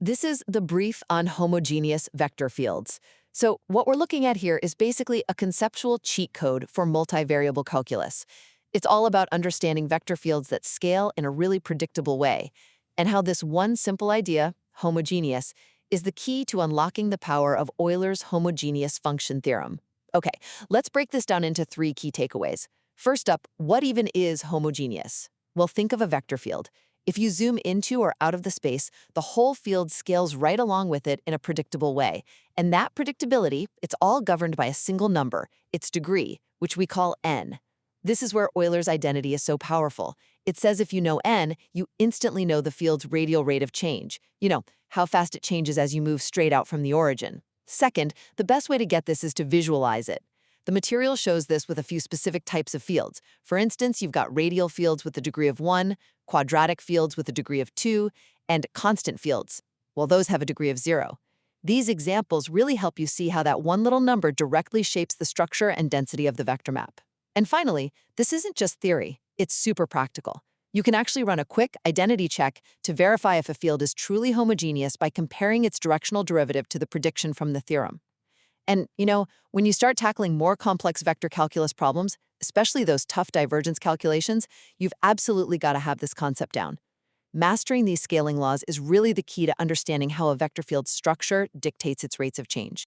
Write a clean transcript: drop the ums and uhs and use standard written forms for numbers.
This is the brief on homogeneous vector fields. So what we're looking at here is basically a conceptual cheat code for multivariable calculus. It's all about understanding vector fields that scale in a really predictable way, and how this one simple idea, homogeneous, is the key to unlocking the power of Euler's homogeneous function theorem. Okay, let's break this down into three key takeaways. First up, what even is homogeneous? Well, think of a vector field. If you zoom into or out of the space, the whole field scales right along with it in a predictable way. And that predictability, it's all governed by a single number, its degree, which we call n. This is where Euler's identity is so powerful. It says if you know n, you instantly know the field's radial rate of change. You know, how fast it changes as you move straight out from the origin. Second, the best way to get this is to visualize it. The material shows this with a few specific types of fields. For instance, you've got radial fields with a degree of 1, quadratic fields with a degree of 2, and constant fields. Well, those have a degree of 0. These examples really help you see how that one little number directly shapes the structure and density of the vector map. And finally, this isn't just theory, it's super practical. You can actually run a quick identity check to verify if a field is truly homogeneous by comparing its directional derivative to the prediction from the theorem. And, when you start tackling more complex vector calculus problems, especially those tough divergence calculations, you've absolutely got to have this concept down. Mastering these scaling laws is really the key to understanding how a vector field's structure dictates its rates of change.